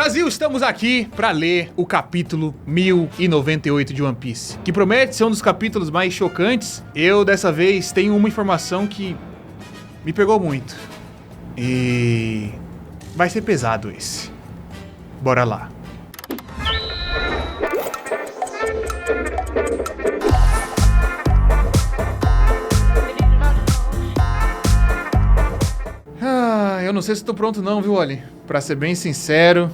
Brasil, estamos aqui pra ler o capítulo 1098 de One Piece, que promete ser um dos capítulos mais chocantes. Eu, dessa vez, tenho uma informação que me pegou muito. E vai ser pesado esse. Bora lá. Eu não sei se tô pronto não, viu, Oli? Pra ser bem sincero...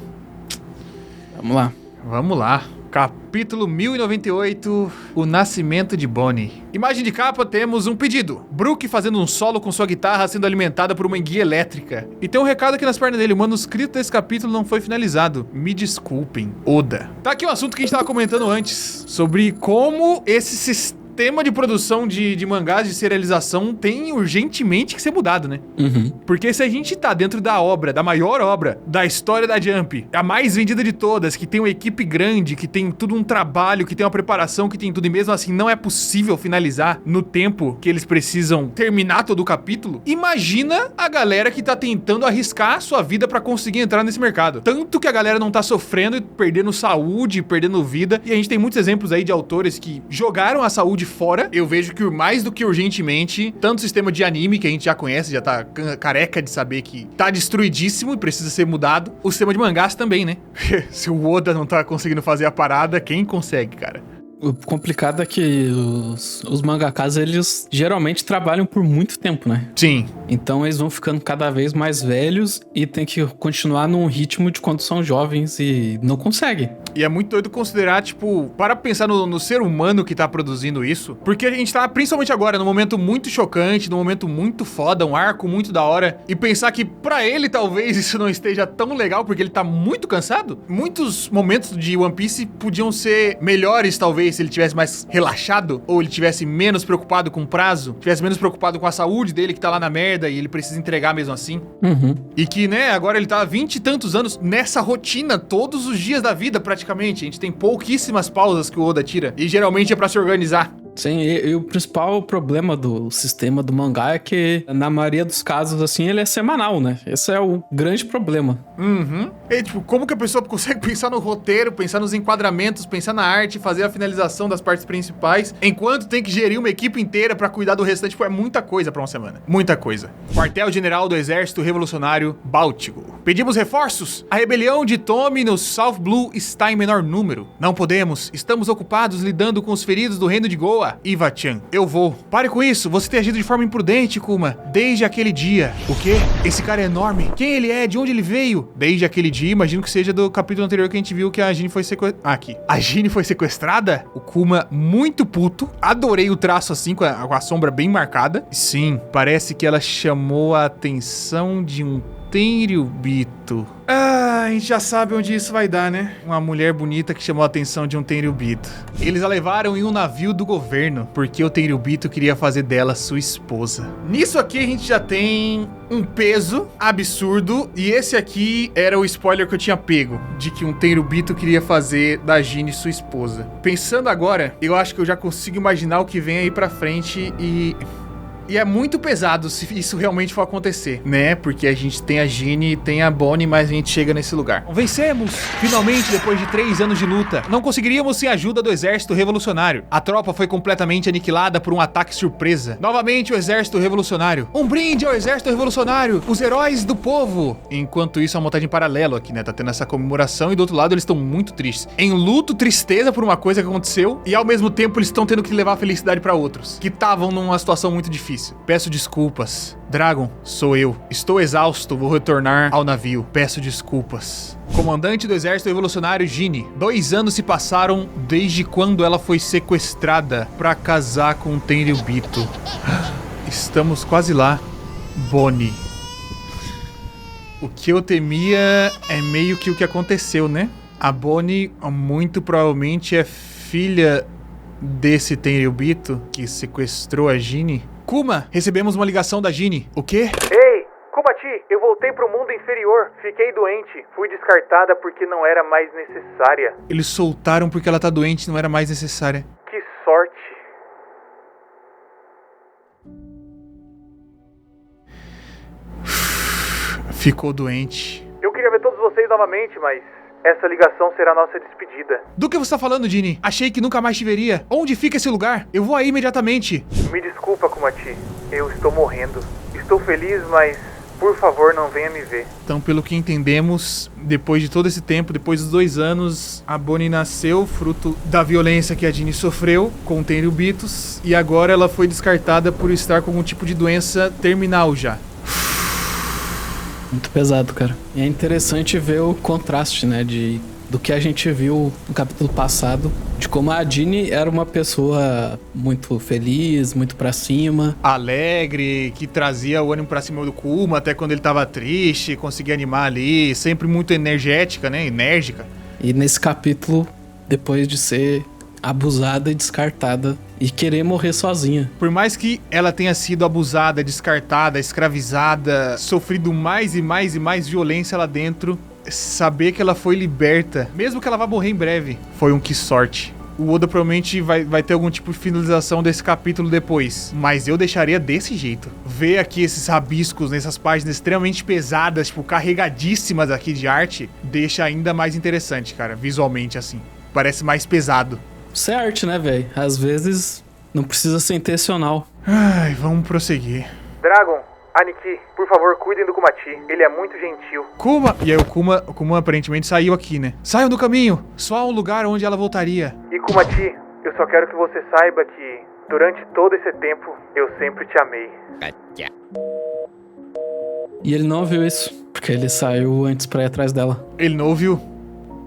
Vamos lá. Capítulo 1098, o nascimento de Bonnie. Imagem de capa, temos um pedido. Brook fazendo um solo com sua guitarra sendo alimentada por uma enguia elétrica. E tem um recado aqui nas pernas dele, o manuscrito desse capítulo não foi finalizado. Me desculpem, Oda. Tá aqui um assunto que a gente tava comentando antes, sobre como esse sistema de produção de mangás de serialização tem urgentemente que ser mudado, né? Porque se a gente tá dentro da obra, da maior obra da história da Jump, a mais vendida de todas, que tem uma equipe grande, que tem tudo um trabalho, que tem uma preparação, que tem tudo, e mesmo assim não é possível finalizar no tempo que eles precisam terminar todo o capítulo, imagina a galera que tá tentando arriscar a sua vida pra conseguir entrar nesse mercado. Tanto que a galera não tá sofrendo e perdendo saúde, perdendo vida, e a gente tem muitos exemplos aí de autores que jogaram a saúde fora. Eu vejo que mais do que urgentemente, tanto o sistema de anime, que a gente já conhece, já tá careca de saber que tá destruidíssimo e precisa ser mudado, o sistema de mangás também, né? Se o Oda não tá conseguindo fazer a parada, quem consegue, cara? O complicado é que os mangakas, eles geralmente trabalham por muito tempo, né? Sim. Então eles vão ficando cada vez mais velhos e tem que continuar num ritmo de quando são jovens e não conseguem. E é muito doido considerar, tipo, para pensar no ser humano que tá produzindo isso, porque a gente tá, principalmente agora, num momento muito chocante, num momento muito foda, um arco muito da hora, e pensar que pra ele talvez isso não esteja tão legal, porque ele tá muito cansado. Muitos momentos de One Piece podiam ser melhores, talvez, se ele tivesse mais relaxado, ou ele tivesse menos preocupado com o prazo, tivesse menos preocupado com a saúde dele, que tá lá na merda, e ele precisa entregar mesmo assim. E que, né, agora ele tá há 20 e tantos anos nessa rotina, todos os dias da vida, praticamente. A gente tem pouquíssimas pausas que o Oda tira, e geralmente é pra se organizar. Sim, e o principal problema do sistema do mangá é que, na maioria dos casos, assim, ele é semanal, né? Esse é o grande problema. E, tipo, como que a pessoa consegue pensar no roteiro, pensar nos enquadramentos, pensar na arte, fazer a finalização das partes principais, enquanto tem que gerir uma equipe inteira pra cuidar do restante? Tipo, é muita coisa pra uma semana. Muita coisa. Quartel-General do Exército Revolucionário Báltico. Pedimos reforços? A rebelião de Tommy no South Blue está em menor número. Não podemos. Estamos ocupados lidando com os feridos do reino de Goa. Iva-chan, eu vou. Pare com isso, você tem agido de forma imprudente, Kuma. Desde aquele dia. O quê? Esse cara é enorme. Quem ele é? De onde ele veio? Desde aquele dia, imagino que seja do capítulo anterior que a gente viu que a Gine foi sequestrada. Aqui. A Gine foi sequestrada? O Kuma muito puto. Adorei o traço assim, com a sombra bem marcada. Sim, parece que ela chamou a atenção de um Tenryubito. A gente já sabe onde isso vai dar, né? Uma mulher bonita que chamou a atenção de um Tenryubito. Eles a levaram em um navio do governo, porque o Tenryubito queria fazer dela sua esposa. Nisso aqui a gente já tem um peso absurdo, e esse aqui era o spoiler que eu tinha pego, de que um Tenryubito queria fazer da Gine sua esposa. Pensando agora, eu acho que eu já consigo imaginar o que vem aí pra frente E é muito pesado se isso realmente for acontecer, né? Porque a gente tem a Gine e tem a Bonnie, mas a gente chega nesse lugar. Vencemos! Finalmente, depois de 3 anos de luta. Não conseguiríamos sem a ajuda do exército revolucionário. A tropa foi completamente aniquilada por um ataque surpresa. Novamente, o exército revolucionário. Um brinde ao exército revolucionário! Os heróis do povo! Enquanto isso, a montagem paralelo aqui, né? Tá tendo essa comemoração e do outro lado eles estão muito tristes. Em luto, tristeza por uma coisa que aconteceu e ao mesmo tempo eles estão tendo que levar a felicidade pra outros, que estavam numa situação muito difícil. Peço desculpas. Dragon, sou eu. Estou exausto, vou retornar ao navio. Peço desculpas. Comandante do Exército Revolucionário Gine. 2 anos se passaram desde quando ela foi sequestrada pra casar com o Tenryubito. Estamos quase lá. Bonnie. O que eu temia é meio que o que aconteceu, né? A Bonnie muito provavelmente é filha desse Tenryubito que sequestrou a Gine. Kuma, recebemos uma ligação da Gine. O quê? Ei, Kuma-chi, eu voltei pro mundo inferior. Fiquei doente. Fui descartada porque não era mais necessária. Eles soltaram porque ela tá doente e não era mais necessária. Que sorte. Ficou doente. Eu queria ver todos vocês novamente, mas essa ligação será nossa despedida. Do que você tá falando, Ginny? Achei que nunca mais te veria. Onde fica esse lugar? Eu vou aí imediatamente. Me desculpa, Kumati. Eu estou morrendo. Estou feliz, mas por favor, não venha me ver. Então, pelo que entendemos, depois de todo esse tempo, depois dos 2 anos, a Bonnie nasceu, fruto da violência que a Ginny sofreu com o Tenryubitos, e agora ela foi descartada por estar com algum tipo de doença terminal já. Muito pesado, cara. E é interessante ver o contraste, né, do que a gente viu no capítulo passado, de como a Ginny era uma pessoa muito feliz, muito pra cima. Alegre, que trazia o ânimo pra cima do Kuma, até quando ele tava triste, conseguia animar ali, sempre muito energética, né, enérgica. E nesse capítulo, depois de ser abusada e descartada e querer morrer sozinha. Por mais que ela tenha sido abusada, descartada, escravizada, sofrido mais e mais e mais violência lá dentro, saber que ela foi liberta, mesmo que ela vá morrer em breve, foi um que sorte. O Oda provavelmente vai ter algum tipo de finalização desse capítulo depois, mas eu deixaria desse jeito. Ver aqui esses rabiscos nessas páginas extremamente pesadas, tipo, carregadíssimas aqui de arte, deixa ainda mais interessante, cara, visualmente assim. Parece mais pesado. Isso é arte, né, velho? Às vezes não precisa ser intencional. Ai, vamos prosseguir. Dragon, Aniki, por favor, cuidem do Kumati. Ele é muito gentil. Kuma! E aí o Kuma aparentemente saiu aqui, né? Saiam do caminho! Só há um lugar onde ela voltaria. E Kumati, eu só quero que você saiba que durante todo esse tempo eu sempre te amei. E ele não viu isso, porque ele saiu antes pra ir atrás dela. Ele não ouviu.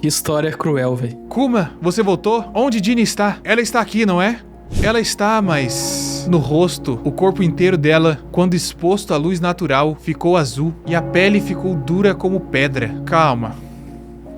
Que história cruel, velho. Kuma, você voltou? Onde Ginny está? Ela está aqui, não é? Ela está, mas no rosto, o corpo inteiro dela, quando exposto à luz natural, ficou azul e a pele ficou dura como pedra. Calma.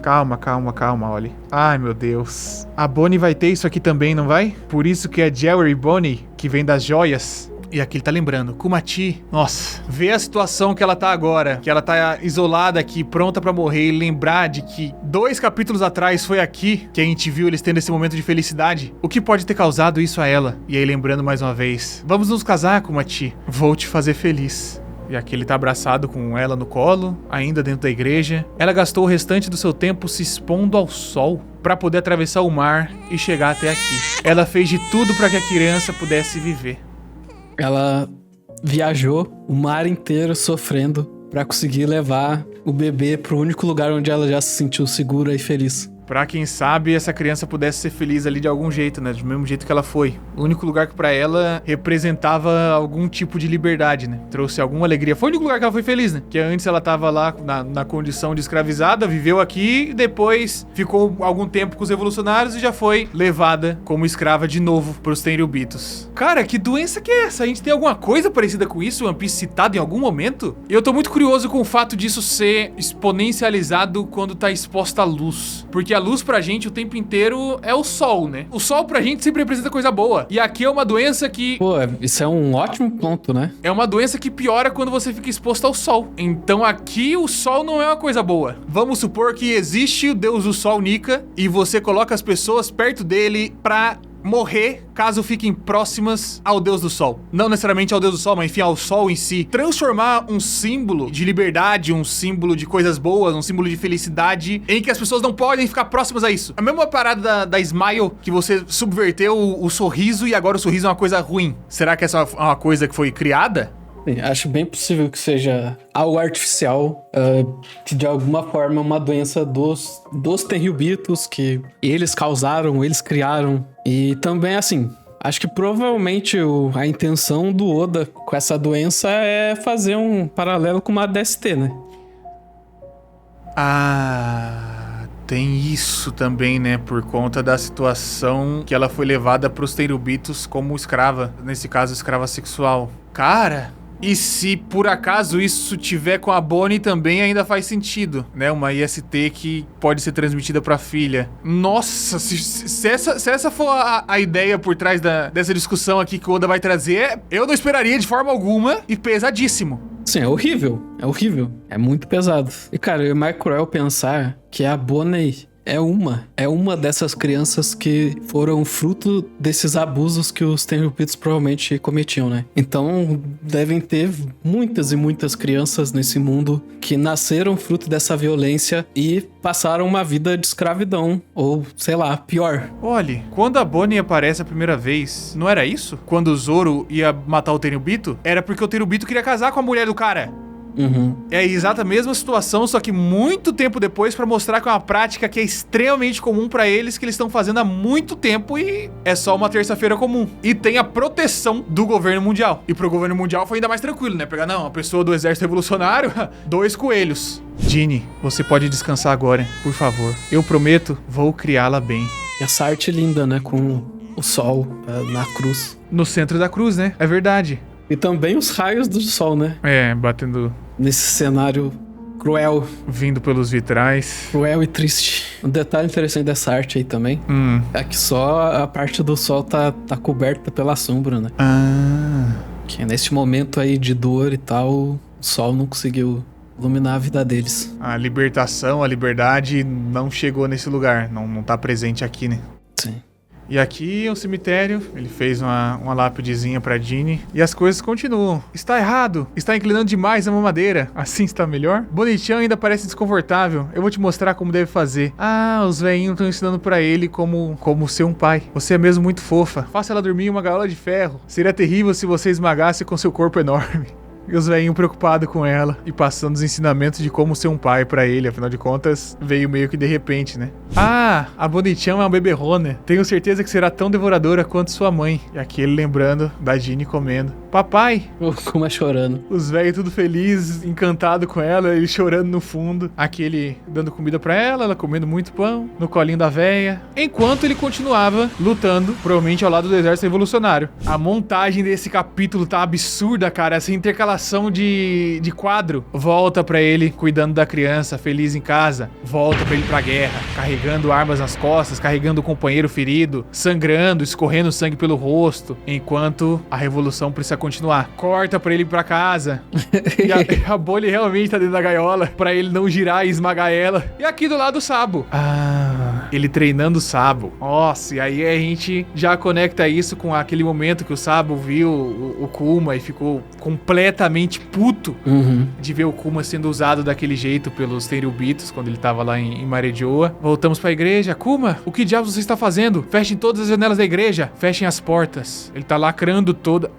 Calma, olha. Ai, meu Deus. A Bonnie vai ter isso aqui também, não vai? Por isso que é Jewelry Bonnie, que vem das joias. E aqui ele tá lembrando, Kumati, nossa, ver a situação que ela tá agora, que ela tá isolada aqui, pronta pra morrer, e lembrar de que 2 capítulos atrás foi aqui que a gente viu eles tendo esse momento de felicidade. O que pode ter causado isso a ela? E aí lembrando mais uma vez, vamos nos casar, Kumati, vou te fazer feliz. E aqui ele tá abraçado com ela no colo, ainda dentro da igreja. Ela gastou o restante do seu tempo se expondo ao sol pra poder atravessar o mar e chegar até aqui. Ela fez de tudo pra que a criança pudesse viver. Ela viajou o mar inteiro sofrendo pra conseguir levar o bebê pro único lugar onde ela já se sentiu segura e feliz. Pra quem sabe, essa criança pudesse ser feliz ali de algum jeito, né? Do mesmo jeito que ela foi. O único lugar que pra ela representava algum tipo de liberdade, né? Trouxe alguma alegria. Foi o único lugar que ela foi feliz, né? Que antes ela tava lá na condição de escravizada, viveu aqui e depois ficou algum tempo com os revolucionários e já foi levada como escrava de novo pros Tenryubitos. Cara, que doença que é essa? A gente tem alguma coisa parecida com isso? One Piece citado em algum momento? E eu tô muito curioso com o fato disso ser exponencializado quando tá exposta à luz. Porque a luz pra gente o tempo inteiro é o sol, né? O sol pra gente sempre representa coisa boa. E aqui é uma doença que... Pô, isso é um ótimo ponto, né? É uma doença que piora quando você fica exposto ao sol. Então aqui o sol não é uma coisa boa. Vamos supor que existe o deus do sol, Nika, e você coloca as pessoas perto dele pra morrer caso fiquem próximas ao Deus do Sol. Não necessariamente ao Deus do Sol, mas enfim, ao Sol em si. Transformar um símbolo de liberdade, um símbolo de coisas boas, um símbolo de felicidade, em que as pessoas não podem ficar próximas a isso. A mesma parada da Smile, que você subverteu o sorriso e agora o sorriso é uma coisa ruim. Será que essa é uma coisa que foi criada? Sim, acho bem possível que seja algo artificial, que de alguma forma é uma doença dos Tenryubitos que eles causaram, eles criaram. E também, assim, acho que provavelmente a intenção do Oda com essa doença é fazer um paralelo com uma DST, né? Ah, tem isso também, né? Por conta da situação que ela foi levada pros Tenryubitos como escrava. Nesse caso, escrava sexual. Cara... E se por acaso isso tiver com a Bonnie também ainda faz sentido, né? Uma IST que pode ser transmitida pra filha. Nossa, se essa for a ideia por trás dessa discussão aqui que o Oda vai trazer, eu não esperaria de forma alguma e pesadíssimo. Sim, é horrível, é muito pesado. E cara, é mais cruel pensar que a Bonnie é uma dessas crianças que foram fruto desses abusos que os Tenryubitos provavelmente cometiam, né? Então, devem ter muitas e muitas crianças nesse mundo que nasceram fruto dessa violência e passaram uma vida de escravidão, ou, sei lá, pior. Olhe, quando a Bonnie aparece a primeira vez, não era isso? Quando o Zoro ia matar o Tenryubito, era porque o Tenryubito queria casar com a mulher do cara. É a exata mesma situação, só que muito tempo depois, pra mostrar que é uma prática que é extremamente comum pra eles, que eles estão fazendo há muito tempo e é só uma terça-feira comum. E tem a proteção do governo mundial. E pro governo mundial foi ainda mais tranquilo, né? Pegar, não, a pessoa do exército revolucionário, 2 coelhos. Ginny, você pode descansar agora, por favor. Eu prometo, vou criá-la bem. E essa arte linda, né? Com o sol na cruz. No centro da cruz, né? É verdade. E também os raios do sol, né? É, batendo... Nesse cenário cruel. Vindo pelos vitrais. Cruel e triste. Um detalhe interessante dessa arte aí também é que só a parte do sol tá coberta pela sombra, né? Que nesse momento aí de dor e tal, o sol não conseguiu iluminar a vida deles. A libertação, a liberdade não chegou nesse lugar. Não tá presente aqui, né? Sim. E aqui é um cemitério, ele fez uma lápidezinha pra Ginny. E as coisas continuam. Está errado, está inclinando demais a mamadeira. Assim está melhor? Bonitinho ainda parece desconfortável. Eu vou te mostrar como deve fazer. Ah, os velhinhos estão ensinando pra ele como ser um pai. Você é mesmo muito fofa. Faça ela dormir em uma gaiola de ferro. Seria terrível se você esmagasse com seu corpo enorme. E os velhinhos preocupados com ela e passando os ensinamentos de como ser um pai pra ele. Afinal de contas, veio meio que de repente, né? Ah, a Bonichão é uma beberrona. Tenho certeza que será tão devoradora quanto sua mãe. E aqui ele lembrando da Ginny comendo. Papai! Como é chorando. Os velhos tudo felizes, encantado com ela, ele chorando no fundo. Aqui ele dando comida pra ela comendo muito pão, no colinho da véia. Enquanto ele continuava lutando, provavelmente ao lado do exército revolucionário. A montagem desse capítulo tá absurda, cara. Essa intercalação de quadro. Volta pra ele cuidando da criança, feliz em casa. Volta pra ele pra guerra, carregando armas nas costas, carregando o companheiro ferido, sangrando, escorrendo sangue pelo rosto. Enquanto a revolução precisa continuar. Corta pra ele ir pra casa. E a Bonnie realmente tá dentro da gaiola pra ele não girar e esmagar ela. E aqui do lado o Sabo. Ele treinando o Sabo. Nossa, e aí a gente já conecta isso com aquele momento que o Sabo viu o Kuma e ficou completamente puto de ver o Kuma sendo usado daquele jeito pelos Tenryubitos quando ele tava lá em Marejoa. Voltamos pra igreja. Kuma, o que diabos você está fazendo? Fechem todas as janelas da igreja. Fechem as portas. Ele tá lacrando toda...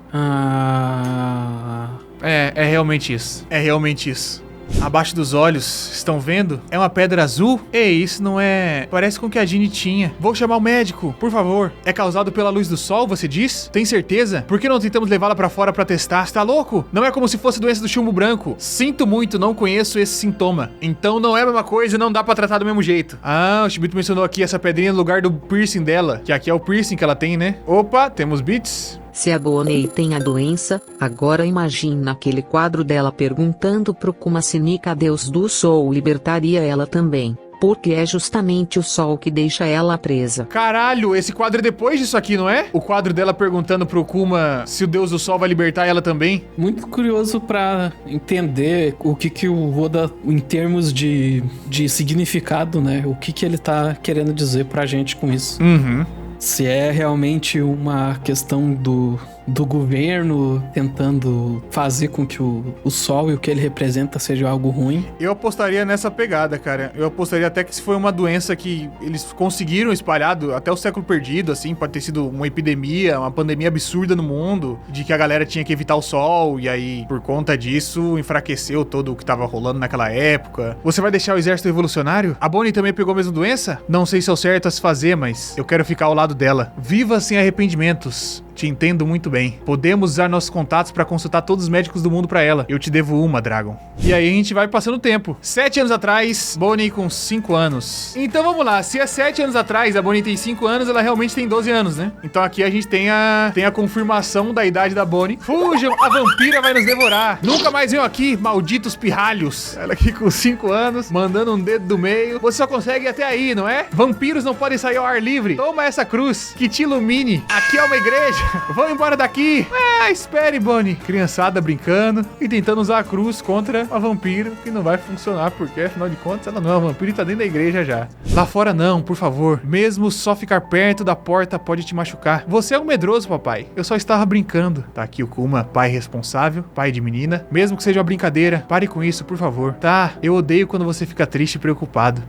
É realmente isso. É realmente isso. Abaixo dos olhos, estão vendo? É uma pedra azul? Ei, isso não é... Parece com o que a Ginny tinha. Vou chamar o médico, por favor. É causado pela luz do sol, você diz? Tem certeza? Por que não tentamos levá-la pra fora pra testar? Você tá louco? Não é como se fosse doença do chumbo branco. Sinto muito, não conheço esse sintoma. Então não é a mesma coisa e não dá pra tratar do mesmo jeito. Ah, o Shibito mencionou aqui essa pedrinha no lugar do piercing dela. Que aqui é o piercing que ela tem, né? Opa, temos bits. Se a Bonnie tem a doença, agora imagina aquele quadro dela perguntando pro Kuma se Nika, Deus do Sol, libertaria ela também. Porque é justamente o sol que deixa ela presa. Caralho, esse quadro é depois disso aqui, não é? O quadro dela perguntando pro Kuma se o Deus do Sol vai libertar ela também. Muito curioso pra entender o que o Oda, em termos de significado, né? O que ele tá querendo dizer pra gente com isso. Se é realmente uma questão do governo tentando fazer com que o sol e o que ele representa seja algo ruim. Eu apostaria nessa pegada, cara. Eu apostaria até que se foi uma doença que eles conseguiram espalhar até o século perdido, assim, pode ter sido uma epidemia, uma pandemia absurda no mundo, de que a galera tinha que evitar o sol, e aí, por conta disso, enfraqueceu todo o que tava rolando naquela época. Você vai deixar o exército revolucionário? A Bonnie também pegou a mesma doença? Não sei se é o certo a se fazer, mas eu quero ficar ao lado dela. Viva sem arrependimentos. Te entendo muito bem. Podemos usar nossos contatos pra consultar todos os médicos do mundo pra ela. Eu te devo uma, Dragon. E aí a gente vai passando o tempo. 7 anos atrás, Bonnie com 5 anos. Então vamos lá, se é 7 anos atrás, a Bonnie tem 5 anos, ela realmente tem 12 anos, né? Então aqui a gente tem a confirmação da idade da Bonnie. Fujam, a vampira vai nos devorar. Nunca mais venham aqui, malditos pirralhos. Ela aqui com 5 anos, mandando um dedo do meio. Você só consegue ir até aí, não é? Vampiros não podem sair ao ar livre. Toma essa cruz, que te ilumine. Aqui é uma igreja. Vamos embora daqui. Espere, Bonnie. Criançada brincando e tentando usar a cruz contra a vampiro, que não vai funcionar, porque afinal de contas ela não é uma vampiro e tá dentro da igreja já. Lá fora não, por favor. Mesmo só ficar perto da porta pode te machucar. Você é um medroso, papai. Eu só estava brincando. Tá aqui o Kuma, pai responsável, pai de menina. Mesmo que seja uma brincadeira, pare com isso, por favor. Tá, eu odeio quando você fica triste e preocupado.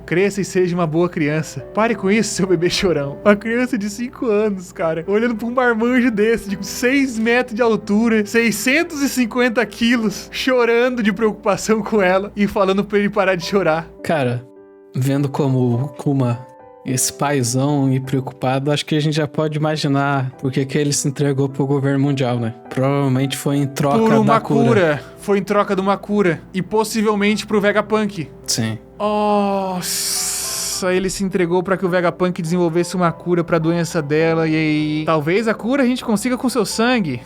Cresça e seja uma boa criança. Pare com isso, seu bebê chorão. Uma criança de 5 anos, cara, olhando pra um marmanjo desse, de 6 metros de altura, 650 quilos, chorando de preocupação com ela e falando pra ele parar de chorar. Cara, vendo como o Kuma, esse paizão e preocupado, acho que a gente já pode imaginar por que ele se entregou pro governo mundial, né? Provavelmente foi em troca por uma da cura. Foi em troca de uma cura. E possivelmente pro Vegapunk. Sim. Nossa, ele se entregou pra que o Vegapunk desenvolvesse uma cura pra doença dela. E aí, talvez a cura a gente consiga com seu sangue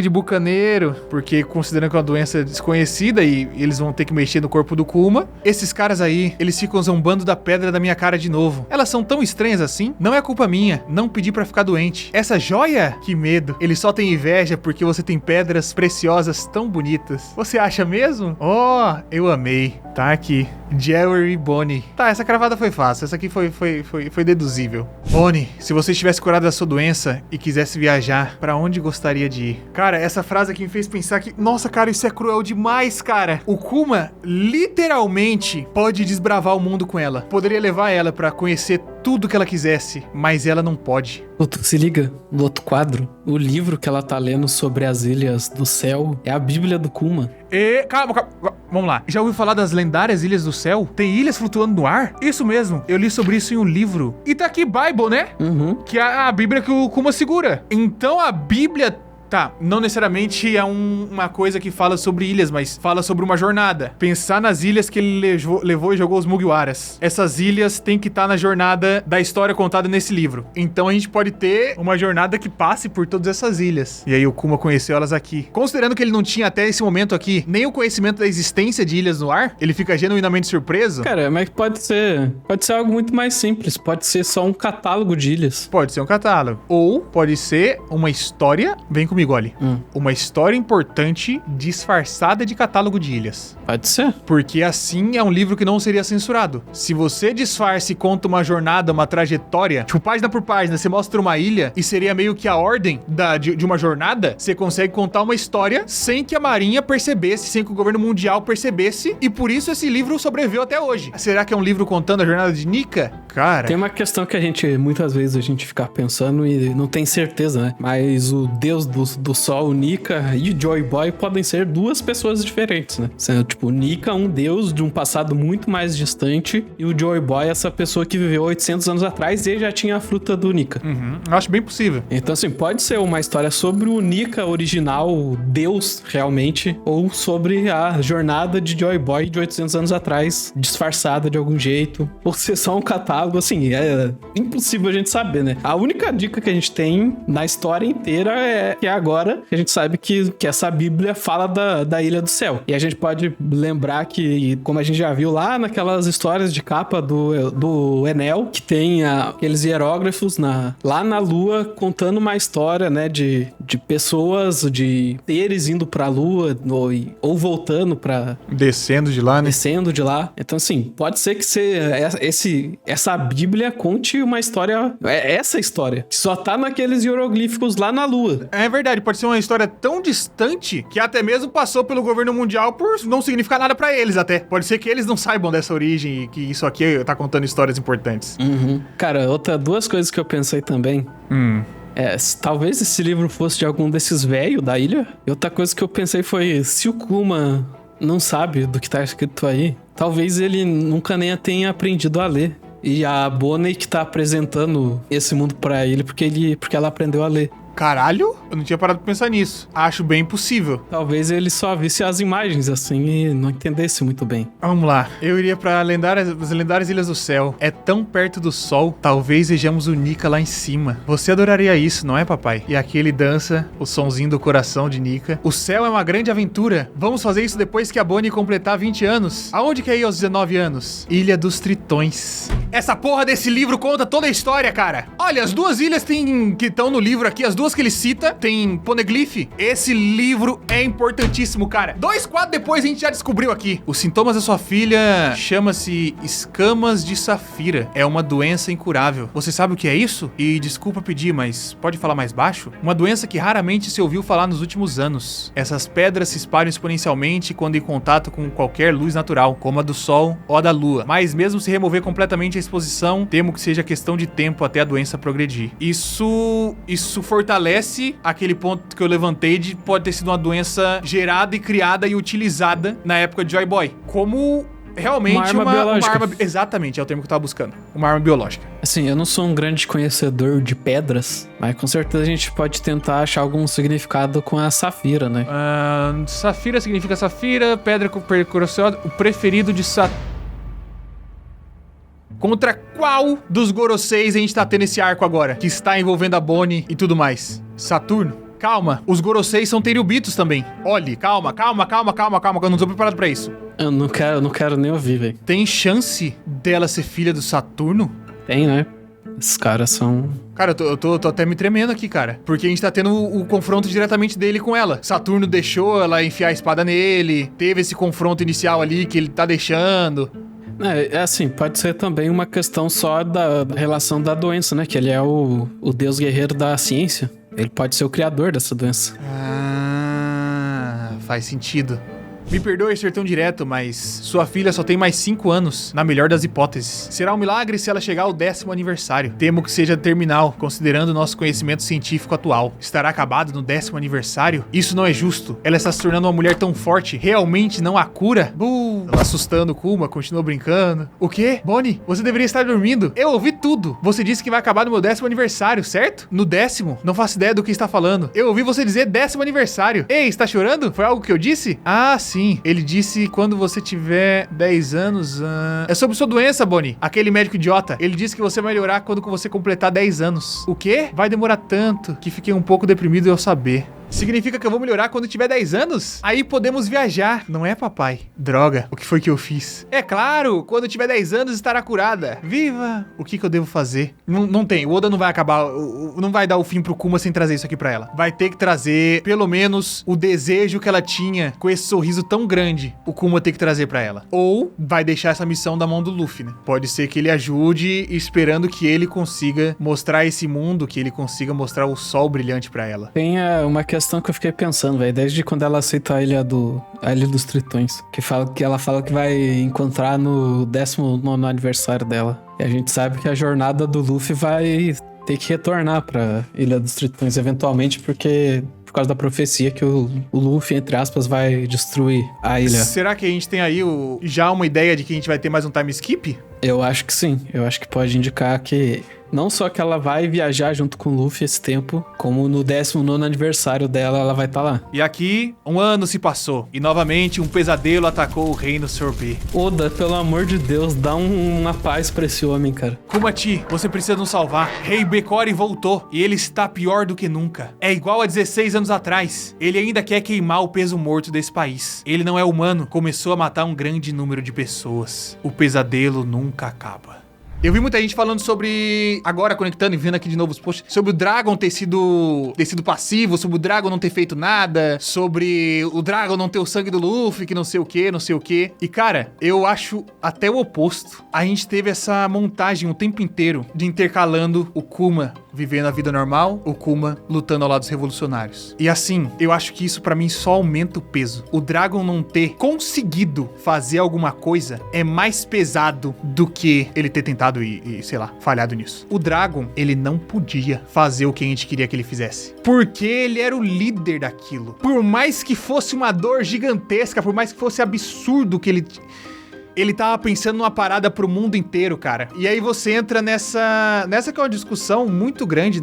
de bucaneiro, porque considerando que é uma doença desconhecida e eles vão ter que mexer no corpo do Kuma, esses caras aí, eles ficam zombando da pedra da minha cara de novo. Elas são tão estranhas assim? Não é culpa minha, não pedi pra ficar doente. Essa joia? Que medo. Eles só têm inveja porque você tem pedras preciosas tão bonitas. Você acha mesmo? Oh, eu amei. Tá aqui. Jerry e Bonnie. Tá, essa cravada foi fácil. Essa aqui foi deduzível. Bonnie, se você estivesse curado da sua doença e quisesse viajar, pra onde gostaria de ir? Cara, essa frase aqui me fez pensar que... Nossa, cara, isso é cruel demais, cara. O Kuma, literalmente, pode desbravar o mundo com ela. Poderia levar ela pra conhecer tudo que ela quisesse, mas ela não pode. Tu se liga no outro quadro? O livro que ela tá lendo sobre as Ilhas do Céu é a Bíblia do Kuma. Calma. Vamos lá. Já ouviu falar das lendárias Ilhas do Céu? Tem ilhas flutuando no ar? Isso mesmo. Eu li sobre isso em um livro. E tá aqui Bible, né? Uhum. Que é a Bíblia que o Kuma segura. Então a Bíblia... Tá, não necessariamente é uma coisa que fala sobre ilhas, mas fala sobre uma jornada. Pensar nas ilhas que ele levou e jogou os Mugiwaras. Essas ilhas têm que estar na jornada da história contada nesse livro. Então a gente pode ter uma jornada que passe por todas essas ilhas. E aí o Kuma conheceu elas aqui. Considerando que ele não tinha até esse momento aqui nem o conhecimento da existência de ilhas no ar, ele fica genuinamente surpreso. Cara, mas pode ser algo muito mais simples. Pode ser só um catálogo de ilhas. Pode ser um catálogo. Ou pode ser uma história... Vem comigo. Uma história importante disfarçada de catálogo de ilhas. Pode ser. Porque assim é um livro que não seria censurado. Se você disfarça e conta uma jornada, uma trajetória, tipo página por página, você mostra uma ilha e seria meio que a ordem de uma jornada, você consegue contar uma história sem que a Marinha percebesse, sem que o governo mundial percebesse, e por isso esse livro sobreviveu até hoje. Será que é um livro contando a jornada de Nika? Cara... Tem uma questão que muitas vezes a gente fica pensando e não tem certeza, né? Mas o deus do Sol, o Nika e o Joy Boy podem ser duas pessoas diferentes, né? Sendo, tipo, o Nika, um deus de um passado muito mais distante, e o Joy Boy, essa pessoa que viveu 800 anos atrás e já tinha a fruta do Nika. Eu acho bem possível. Então, assim, pode ser uma história sobre o Nika original, Deus, realmente, ou sobre a jornada de Joy Boy de 800 anos atrás, disfarçada de algum jeito, ou ser só um catálogo, assim, é impossível a gente saber, né? A única dica que a gente tem na história inteira é que agora a gente sabe que essa Bíblia fala da Ilha do Céu. E a gente pode lembrar que, como a gente já viu lá naquelas histórias de capa do Enel, que tem aqueles hierógrafos lá na Lua contando uma história, né, de pessoas, de seres indo pra Lua ou voltando pra... Descendo de lá, né? Descendo de lá. Então, assim, pode ser que essa Bíblia conte uma história... essa história. Que só tá naqueles hieroglíficos lá na Lua. É verdade, pode ser uma história tão distante que até mesmo passou pelo governo mundial por não significar nada pra eles até. Pode ser que eles não saibam dessa origem e que isso aqui tá contando histórias importantes. Uhum. Cara, duas coisas que eu pensei também. Talvez esse livro fosse de algum desses velhos da ilha. E outra coisa que eu pensei foi, se o Kuma não sabe do que tá escrito aí, talvez ele nunca nem tenha aprendido a ler. E a Bonnie que tá apresentando esse mundo pra ele porque ela aprendeu a ler. Caralho, eu não tinha parado pra pensar nisso. Acho bem possível. Talvez ele só visse as imagens assim e não entendesse muito bem. Vamos lá. Eu iria pra as lendárias Ilhas do Céu. É tão perto do sol, talvez vejamos o Nika lá em cima. Você adoraria isso, não é, papai? E aqui ele dança o sonzinho do coração de Nika. O céu é uma grande aventura. Vamos fazer isso depois que a Bonnie completar 20 anos. Aonde quer ir aos 19 anos? Ilha dos Tritões. Essa porra desse livro conta toda a história, cara. Olha, as duas ilhas que estão no livro aqui, as duas que ele cita, tem Poneglyph. Esse livro é importantíssimo, cara. 2 quadros depois a gente já descobriu aqui. Os sintomas da sua filha chama-se escamas de safira. É uma doença incurável. Você sabe o que é isso? E desculpa pedir, mas pode falar mais baixo? Uma doença que raramente se ouviu falar nos últimos anos. Essas pedras se espalham exponencialmente quando em contato com qualquer luz natural, como a do sol ou a da lua. Mas mesmo se remover completamente a exposição, temo que seja questão de tempo até a doença progredir. Isso fortalece aquele ponto que eu levantei de pode ter sido uma doença gerada e criada e utilizada na época de Joy Boy. Como realmente uma arma biológica. Uma arma, exatamente, é o termo que eu tava buscando. Uma arma biológica. Assim, eu não sou um grande conhecedor de pedras, mas com certeza a gente pode tentar achar algum significado com a safira, né? Safira significa safira, pedra precursosa, o preferido de Saturno. Contra qual dos Goroseis a gente tá tendo esse arco agora? Que está envolvendo a Bonnie e tudo mais? Saturno? Calma, os Goroseis são Tenryubitos também. Olhe, calma, eu não tô preparado pra isso. Eu não quero nem ouvir, velho. Tem chance dela ser filha do Saturno? Tem, né? Esses caras são... Cara, eu tô até me tremendo aqui, cara. Porque a gente tá tendo o confronto diretamente dele com ela. Saturno deixou ela enfiar a espada nele. Teve esse confronto inicial ali que ele tá deixando. É assim, pode ser também uma questão só da relação da doença, né? Que ele é o deus guerreiro da ciência. Ele pode ser o criador dessa doença. Ah, faz sentido. Me perdoe ser tão direto, mas sua filha só tem mais 5 anos, na melhor das hipóteses. Será um milagre se ela chegar ao 10º aniversário. Temo que seja terminal, considerando o nosso conhecimento científico atual. Estará acabado no 10º aniversário? Isso não é justo. Ela está se tornando uma mulher tão forte, realmente não há cura? Ela assustando Kuma, continuou brincando. O quê? Bonnie, você deveria estar dormindo. Eu ouvi tudo. Você disse que vai acabar no meu 10º aniversário, certo? No 10º? Não faço ideia do que está falando. Eu ouvi você dizer 10º aniversário. Ei, está chorando? Foi algo que eu disse? Ah, sim. Ele disse quando você tiver 10 anos... É sobre sua doença, Bonnie. Aquele médico idiota. Ele disse que você vai melhorar quando você completar 10 anos. O quê? Vai demorar tanto que fiquei um pouco deprimido ao saber. Significa que eu vou melhorar quando tiver 10 anos? Aí podemos viajar. Não é, papai? Droga, o que foi que eu fiz? É claro, quando tiver 10 anos estará curada. Viva! O que eu devo fazer? Não tem, o Oda não vai acabar, não vai dar o fim pro Kuma sem trazer isso aqui pra ela. Vai ter que trazer, pelo menos, o desejo que ela tinha com esse sorriso tão grande. O Kuma tem que trazer pra ela. Ou vai deixar essa missão da mão do Luffy, né? Pode ser que ele ajude, esperando que ele consiga mostrar esse mundo, que ele consiga mostrar o sol brilhante pra ela. Tem uma questão que eu fiquei pensando, velho, desde quando ela aceita a Ilha dos Tritões, que ela fala que vai encontrar no 19º aniversário dela. E a gente sabe que a jornada do Luffy vai ter que retornar pra Ilha dos Tritões eventualmente, porque... por causa da profecia que o Luffy, entre aspas, vai destruir a ilha. Será que a gente tem aí já uma ideia de que a gente vai ter mais um time skip? Eu acho que sim. Eu acho que pode indicar que não só que ela vai viajar junto com o Luffy esse tempo, como no 19º aniversário dela, ela vai estar lá. E aqui, um ano se passou. E novamente, um pesadelo atacou o reino Sorbet. Oda, pelo amor de Deus, dá uma paz pra esse homem, cara. Kuma-Ti, você precisa nos salvar. Rei Bekori voltou. E ele está pior do que nunca. É igual a 16 anos atrás. Ele ainda quer queimar o peso morto desse país. Ele não é humano. Começou a matar um grande número de pessoas. O pesadelo nunca acaba. Eu vi muita gente falando sobre, agora conectando e vendo aqui de novo os posts, sobre o Dragon ter sido passivo, sobre o Dragon não ter feito nada, sobre o Dragon não ter o sangue do Luffy, que não sei o que. E cara, eu acho até o oposto. A gente teve essa montagem o tempo inteiro de intercalando o Kuma vivendo a vida normal, o Kuma lutando ao lado dos revolucionários. E assim, eu acho que isso pra mim só aumenta o peso. O Dragon não ter conseguido fazer alguma coisa é mais pesado do que ele ter tentado e sei lá, falhado nisso. O Dragon, ele não podia fazer o que a gente queria que ele fizesse. Porque ele era o líder daquilo. Por mais que fosse uma dor gigantesca, por mais que fosse absurdo que ele tava pensando numa parada pro mundo inteiro, cara. E aí você entra nessa que é uma discussão muito grande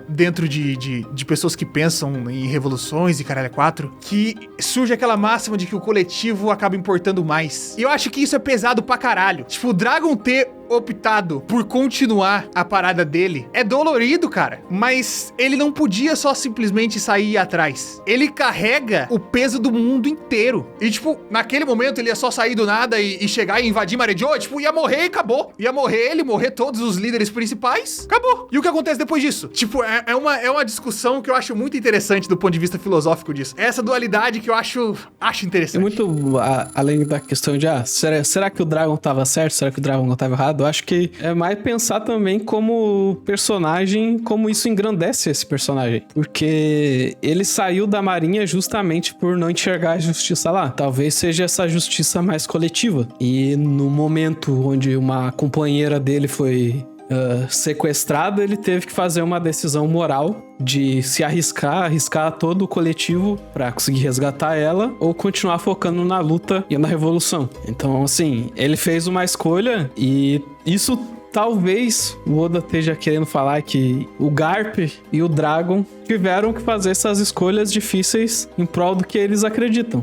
dentro de pessoas que pensam em revoluções e caralho 4, que surge aquela máxima de que o coletivo acaba importando mais. E eu acho que isso é pesado pra caralho. Tipo, o Dragon ter optado por continuar a parada dele é dolorido, cara. Mas ele não podia só simplesmente sair atrás. Ele carrega o peso do mundo inteiro. E tipo, naquele momento ele ia só sair do nada e chegar chegar e invadir Marejoa, tipo, ia morrer e acabou. Ia morrer ele, morrer todos os líderes principais, acabou. E o que acontece depois disso? Tipo, é uma discussão que eu acho muito interessante do ponto de vista filosófico disso. Essa dualidade que eu acho interessante. É muito, além da questão de, será que o Dragon tava certo? Será que o Dragon não tava errado? Eu acho que é mais pensar também como personagem, como isso engrandece esse personagem. Porque ele saiu da marinha justamente por não enxergar a justiça lá. Talvez seja essa justiça mais coletiva. E no momento onde uma companheira dele foi sequestrado, ele teve que fazer uma decisão moral de se arriscar todo o coletivo pra conseguir resgatar ela ou continuar focando na luta e na revolução. Então, assim, ele fez uma escolha e isso talvez o Oda esteja querendo falar que o Garp e o Dragon tiveram que fazer essas escolhas difíceis em prol do que eles acreditam.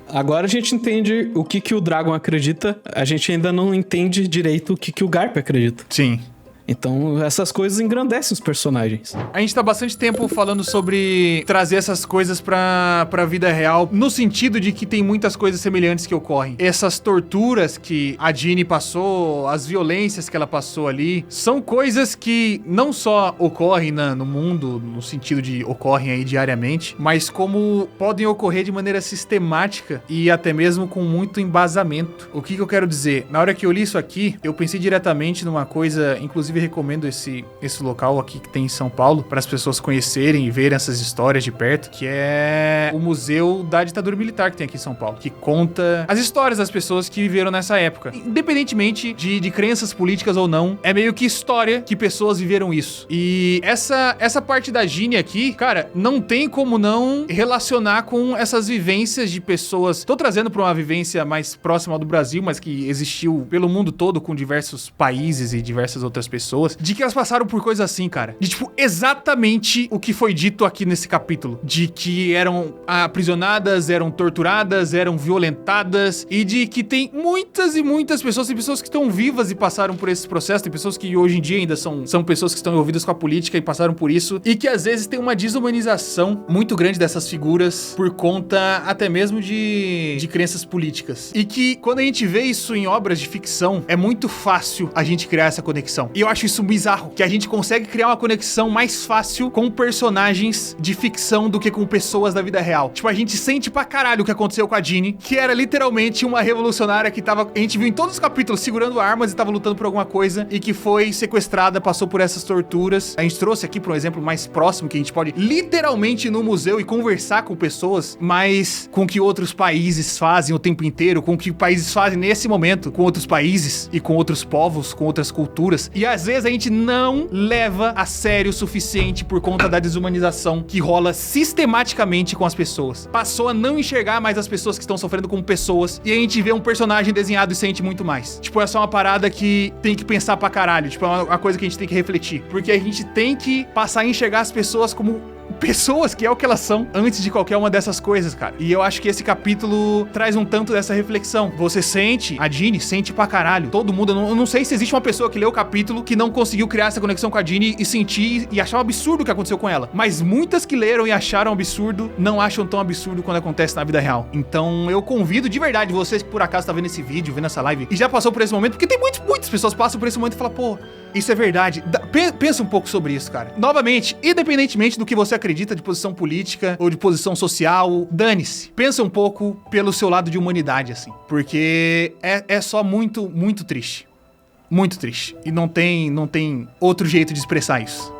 Agora a gente entende o que o Dragon acredita, a gente ainda não entende direito o que o Garp acredita. Sim. Então, essas coisas engrandecem os personagens. A gente tá bastante tempo falando sobre trazer essas coisas pra vida real, no sentido de que tem muitas coisas semelhantes que ocorrem. Essas torturas que a Jeanne passou, as violências que ela passou ali, são coisas que não só ocorrem no mundo, no sentido de ocorrem aí diariamente, mas como podem ocorrer de maneira sistemática e até mesmo com muito embasamento. O que eu quero dizer? Na hora que eu li isso aqui, eu pensei diretamente numa coisa, inclusive recomendo esse local aqui que tem em São Paulo para as pessoas conhecerem e verem essas histórias de perto, que é o Museu da Ditadura Militar que tem aqui em São Paulo, que conta as histórias das pessoas que viveram nessa época, independentemente de crenças políticas ou não, é meio que história que pessoas viveram isso. E essa parte da Jeanne aqui, cara, não tem como não relacionar com essas vivências de pessoas. Tô trazendo para uma vivência mais próxima do Brasil, mas que existiu pelo mundo todo com diversos países e diversas outras pessoas, de que elas passaram por coisas assim, cara. De, tipo, exatamente o que foi dito aqui nesse capítulo. De que eram aprisionadas, eram torturadas, eram violentadas, e de que tem muitas e muitas pessoas, tem pessoas que estão vivas e passaram por esse processo, tem pessoas que hoje em dia ainda são pessoas que estão envolvidas com a política e passaram por isso, e que às vezes tem uma desumanização muito grande dessas figuras por conta até mesmo de crenças políticas. E que quando a gente vê isso em obras de ficção, é muito fácil a gente criar essa conexão. E eu acho isso bizarro, que a gente consegue criar uma conexão mais fácil com personagens de ficção do que com pessoas da vida real. Tipo, a gente sente pra caralho o que aconteceu com a Jeanne, que era literalmente uma revolucionária que tava, a gente viu em todos os capítulos, segurando armas e tava lutando por alguma coisa, e que foi sequestrada, passou por essas torturas. A gente trouxe aqui pra um exemplo mais próximo, que a gente pode literalmente ir no museu e conversar com pessoas, mas com o que outros países fazem o tempo inteiro, com o que países fazem nesse momento, com outros países e com outros povos, com outras culturas. E às vezes a gente não leva a sério o suficiente por conta da desumanização que rola sistematicamente com as pessoas. Passou a não enxergar mais as pessoas que estão sofrendo como pessoas, e a gente vê um personagem desenhado e sente muito mais. Tipo, é só uma parada que tem que pensar pra caralho. Tipo, é uma coisa que a gente tem que refletir. Porque a gente tem que passar a enxergar as pessoas como pessoas, que é o que elas são, antes de qualquer uma dessas coisas, cara. E eu acho que esse capítulo traz um tanto dessa reflexão. Você sente, a Jeanne sente pra caralho. Todo mundo, eu não sei se existe uma pessoa que leu o capítulo que não conseguiu criar essa conexão com a Jeanne e sentir e achar um absurdo o que aconteceu com ela. Mas muitas que leram e acharam absurdo, não acham tão absurdo quando acontece na vida real. Então eu convido de verdade vocês que por acaso tá vendo esse vídeo, vendo essa live e já passou por esse momento, porque tem muitas pessoas que passam por esse momento e falam, pô, isso é verdade. Pensa um pouco sobre isso, cara. Novamente, independentemente do que você acredita de posição política ou de posição social, dane-se. Pensa um pouco pelo seu lado de humanidade, assim. Porque é só muito, muito triste. Muito triste. E não tem outro jeito de expressar isso.